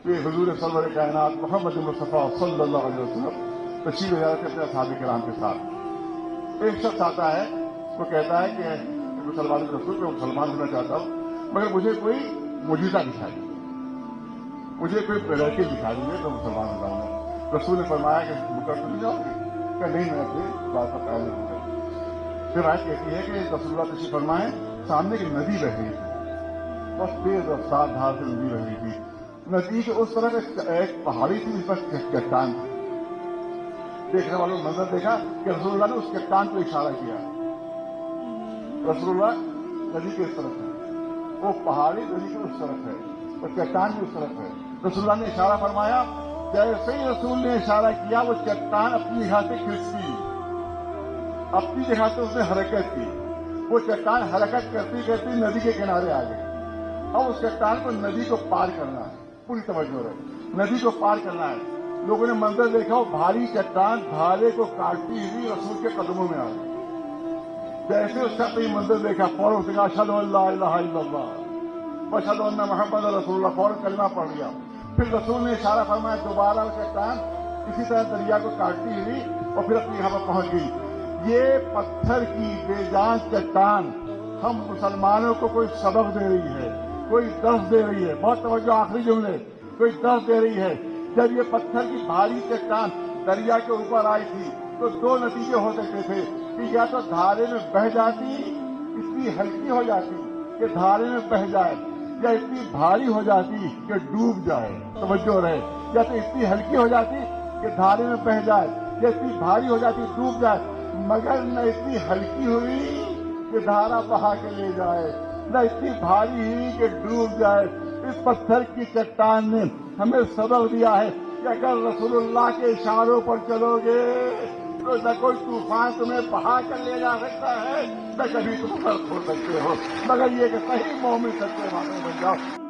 کہ حضور سرور کائنات محمد مصطفیٰ صلی اللہ علیہ وسلم تشریف لے جاتے اپنے اصحاب کرام کے ساتھ. ایک شخص آتا ہے، وہ کہتا ہے کہ مسلمان رسول میں مسلمان ہونا چاہتا ہوں، مگر مجھے کوئی معجزہ دکھائیے، مجھے کوئی پیراکی دکھا دیجیے تو مسلمان ہو جاؤں گا. رسول نے فرمایا کہ مکر نہیں جاؤ گے؟ کہ نہیں، میں اپنے بات پر قائم ہوں گا. پھر آج کہتی ہے کہ رسول اللہ تشریف فرمائے، سامنے کی ندی بہ رہی تھی، بس تیز رفتار دھار سے ندی بہ رہی تھی. ندی کے اس طرح ایک پہاڑی تھی جس پر چٹان تھی. دیکھنے والوں نے منظر دیکھا کہ رسول اللہ نے اس چٹان کو اشارہ کیا. رسول اللہ ندی کے اس طرف ہے، وہ پہاڑی ندی کے اس طرف ہے، اور چٹان بھی اس طرف ہے. رسول اللہ نے اشارہ فرمایا، جیسے ہی رسول نے اشارہ کیا وہ چٹان اپنی جگہ سے کھسکی، اپنی جگہ سے اس نے حرکت کی. وہ چٹان حرکت کرتی کرتی ندی کے کنارے آ گئی. اب اس چٹان کو ندی کو پار کرنا ہے، پوری توجہ رہے، ندی کو پار کرنا ہے. لوگوں نے منظر دیکھا، وہ بھاری چٹان بھالے کو کاٹتی ہوئی رسول کے قدموں میں آ گئی. جیسے اس کا کوئی منظر دیکھا، فوراً اس نے کہا اشہد ان لا الہ الا اللہ واشہد ان محمد رسول اللہ، فوراً کلمہ پڑھ لیا. پھر رسول نے اشارہ فرمایا، دوبارہ وہ چٹان اسی طرح دریا کو کاٹتی ہوئی اور پھر اپنی جگہ پر پہنچ گئی. یہ پتھر کی بے جان چٹان ہم مسلمانوں کو کوئی سبق دے رہی ہے، کوئی درس دے رہی ہے. بہت توجہ، آخری جملے، کوئی درس دے رہی ہے. جب یہ پتھر کی بھاری چٹان دریا کے اوپر آئی تھی تو دو نتیجے ہو سکتے تھے کہ یا تو دھارے میں بہہ جاتی، اتنی ہلکی ہو جاتی کہ دھارے میں بہہ جائے، یا اتنی بھاری ہو جاتی کہ ڈوب جائے. توجہ رہے، یا تو اتنی ہلکی ہو جاتی کہ دھارے میں بہہ جائے، یا اتنی بھاری ہو جاتی ڈوب جائے. مگر نہ اتنی ہلکی ہوئی کہ دھارا بہا کے لے جائے، نہ اتنی بھاری ہوئی کہ ڈوب جائے. اس پتھر کی چٹان نے ہمیں سبق دیا ہے کہ اگر رسول اللہ کے اشاروں پر چلو گے تو نہ کوئی طوفان تمہیں بہا کر لے جا سکتا ہے، نہ کبھی تم سر کھول سکتے ہو، مگر یہ کہ صحیح مومن سچے معنوں میں بن جاؤ.